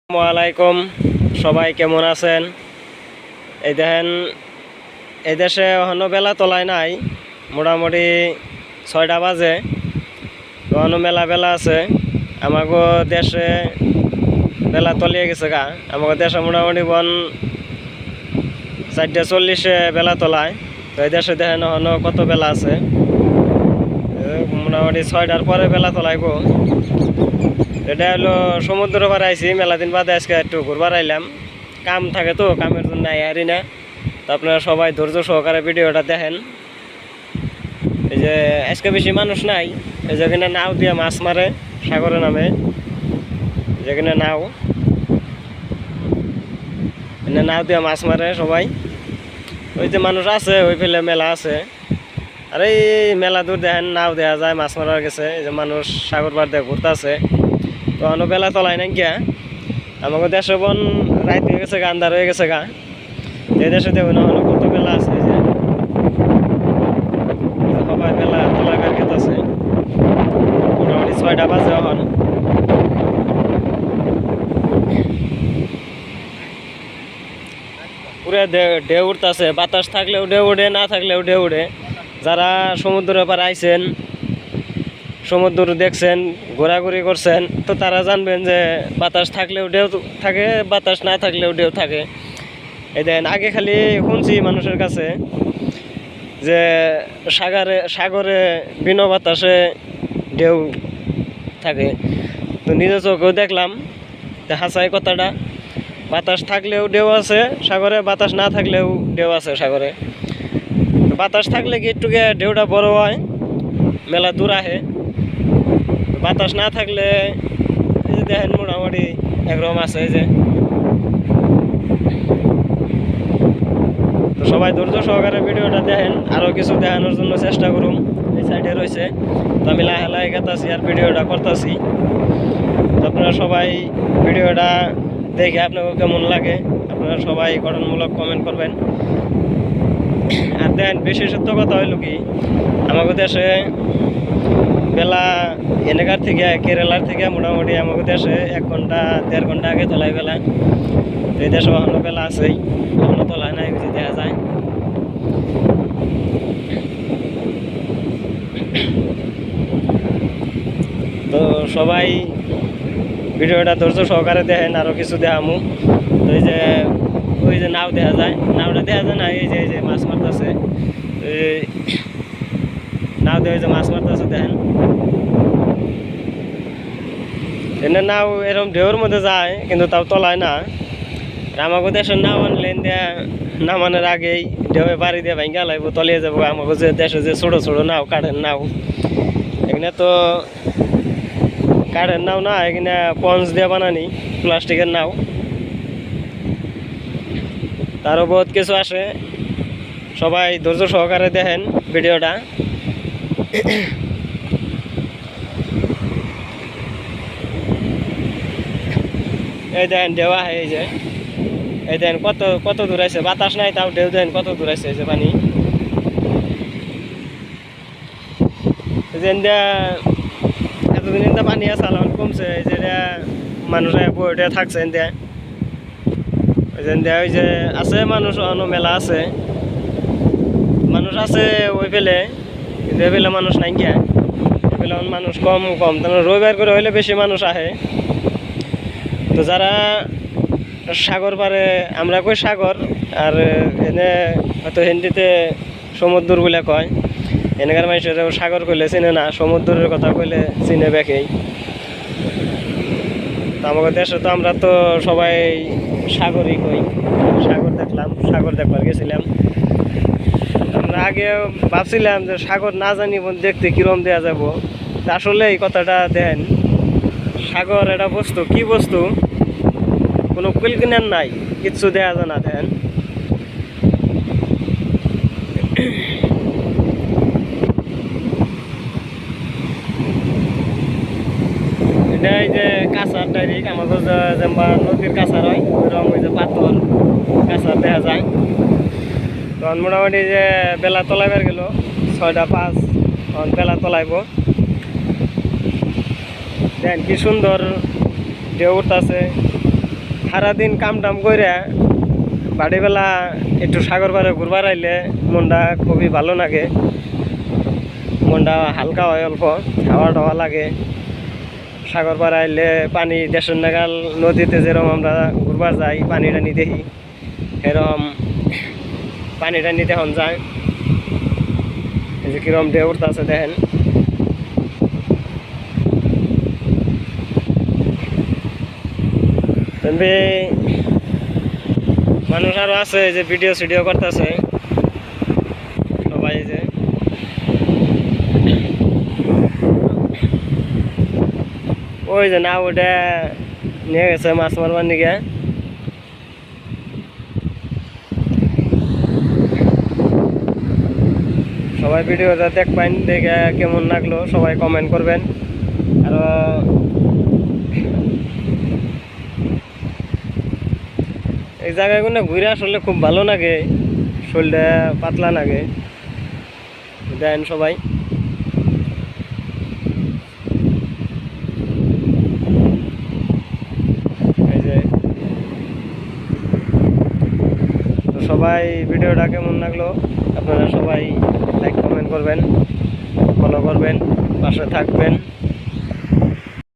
আসসালামাইকুম, সবাই কেমন আছেন? এই দেখেন, এই দেশে এখনো বেলা তলায় নাই, মোটামুটি 6টা বাজে। এখনো বেলা আছে। আমাকে দেশে বেলা তলিয়ে গেছে গা। আমাকে দেশে মোটামুটি 4:40 বেলা তলায়। তো এই দেশে দেখেন এখনো কত বেলা আছে। মোটামুটি 6টার পরে বেলা তলাইব। এটা হলো সমুদ্র পাড়ে আইসি, মেলা দিন বাদে আজকে একটু ঘুরবার আইলাম। কাম থাকে তো, কামের জন্য আইহারি না। তো আপনারা সবাই ধৈর্য সহকারে ভিডিওটা দেখেন। এই যে আজকে বেশি মানুষ নাই, এই যেখানে নাও দিয়ে মাছ মারে সাগরে নামে, যেখানে নাও নাও দিয়ে মাছ মারে সবাই। ওই যে মানুষ আছে, ওই ফেলে মেলা আছে। আর এই মেলা দূর দেখেন নাও দেওয়া যায়, মাছ মারার গেছে। এই যে মানুষ সাগর পার দিয়ে ঘুরতে আছে। তো অন্য বেলা তলায় নাই গিয়া। আমাকে দেশে রাত হয়ে গেছে গা, আন্ধার হয়ে গেছে গা। এই দেশে দেখুন অন্য কত বেলা আছে। এই যে সবাই বেলা তলা বের খেতেছে। মোটামুটি 6টা বাজে এখন। পুরো ঢেউ উঠতেছে, বাতাস থাকলেও ঢেউ উঠে, না থাকলেও ঢেউ উঠে। যারা সমুদ্রের পার আইছেন, সমুদ্র দেখছেন, ঘোরাঘুরি করছেন, তো তারা জানবেন যে বাতাস থাকলেও ঢেউ থাকে, বাতাস না থাকলেও ঢেউ থাকে। এই দেন আগে খালি শুনছি মানুষের কাছে যে সাগরে বিনা বাতাসে ঢেউ থাকে। তো নিজের চোখেও দেখলাম যে হাসাই কথাটা। বাতাস থাকলেও ঢেউ আছে সাগরে, বাতাস না থাকলেও ঢেউ আছে সাগরে। বাতাস থাকলে কি একটু ঢেউটা বড় হয়, মেলা দূর আহে। বাতাস না থাকলে এই যে দেখেন মোটামুটি একরকম আছে। এই যে তো সবাই ধৈর্য সহকারে ভিডিওটা দেখেন, আরও কিছু দেখানোর জন্য চেষ্টা করুন। এই সাইডে রয়েছে, তো আমি লাহে লাহে গেতাছি আর ভিডিওটা করতেছি। তো আপনারা সবাই ভিডিওটা দেখে আপনাকে কেমন লাগে আপনারা সবাই গঠনমূলক কমেন্ট করবেন। আর দেখেন, বেশি সত্য কথা হইল কি, আমাদের দেশে বেলা এনেকার থেকে কেরালার থেকে মোটামুটি আমাদের দেশে 1 ঘন্টা 1.5 ঘন্টা আগে তোলাই বেলা। এই দেশে এখনো বেলা আছেই, এখনো তোলায় নাই, বুঝে দেখা যায়। তো সবাই ভিডিওটা ধৈর্য সহকারে দেখেন, আরও কিছু দেখামু। তো এই যে ওই যে নাও দেখা যায়, নাওটা দেখা যায় না, এই যে মাছ মারতেছে। নাও দিয়ে ওই যে মাছ মারতেছে দেখেন। এনে নাও এরকম ঢেউর মধ্যে যায়, কিন্তু তাও তলায় না। আমাকে দেশের নাও আনলেন দেয়া নামানোর আগেই ঢেউয়ে বাড়ি দিয়ে ভাঙ্গা লাগবো, তলিয়ে যাবো। আমাকে যে দেশে যে ছোটো ছোটো নাও, কাঠের নাও, এখানে তো কাঠের নাও না, এখানে পঞ্চ দিয়ে বানানি প্লাস্টিকের নাও। তারও বহুত কিছু আসে। সবাই ধৈর্য সহকারে দেখেন ভিডিওটা। এই দেখেন ঢেউ আহে, এই যে এই দেখেন কত কত দূর আছে। বাতাস নাই, তাও ঢেউ দেখেন কত দূর আছে। এই যে পানি, এতদিন এনটা পানি আছে, আলাম কমছে। এই যে মানুষ বইটা থাকছে এনটা, ওই যে আছে মানুষ, অন্য মেলা আছে, মানুষ আছে ওই ফেলে, কিন্তু এ ফেলে মানুষ নাই গিয়া। এ ফেলে মানুষ কম তাহলে রবিবার করে হইলে বেশি মানুষ আহে। তো যারা সাগর পারে, আমরা কই সাগর, আর এনে হয়তো হিন্দিতে সমুদ্র বলে কয়। এনেকার মানুষের সাগর কইলে চিনে না, সমুদ্রের কথা কইলে চিনে বেকেই। তো আমাদের দেশে তো আমরা তো সবাই সাগরই কই। সাগর দেখলাম, সাগর দেখবার গেছিলাম। আমরা আগে ভাবছিলাম যে সাগর না জানি দেখতে কিরম দেওয়া যাব। আসলে এই কথাটা দেন, সাগর এটা বস্তু, কি বস্তু, কোনো কুলকিনার নাই, কিচ্ছু দেওয়া যায় না। দেন এটা এই যে কাঁচার ডাইরেক্ট আমাদের যেমন নদীর কাঁচার হয়, ওইরকম ওই যে পাথর কাঁচার দেখা যায়। তখন মোটামুটি যে বেলা তলাইবার গেল 6:05, তখন বেলা তলাইব। দেন কি সুন্দর ঢেউ উঠতেছে, সারাদিন কাম টাম করে বাড়িবেলা একটু সাগর পাড়ে ঘুরবার আইলে মনটা খুবই ভালো লাগে, মনটা হালকা হয়, অল্প খাওয়া দাওয়া লাগে। সাগর পাড়ে আইলে পানি দেশের নাগাল নদীতে যেরকম আমরা ঘুরবার যাই পানি টানি দেখি, এরকম পানি টানি তখন যায়। এই যে কিরম ঢেউ উঠতেছে দেখেন। মানুষ আরো আছে যে ভিডিও সিডিও করতেছে সবাই, যে ওই যে না ওটা নিয়ে গেছে মাছ মারবার নিকে। সবাই ভিডিওটা দেখবেন, দেখে কেমন লাগলো সবাই কমেন্ট করবেন। আর এই জায়গাগুলো ঘুরে আসলে খুব ভালো লাগে, শরীরটা পাতলা লাগে। দেন সবাই এই যে, তো সবাই ভিডিওটা কেমন লাগলো আপনারা সবাই লাইক কমেন্ট করবেন, ফলো করবেন, পাশে থাকবেন।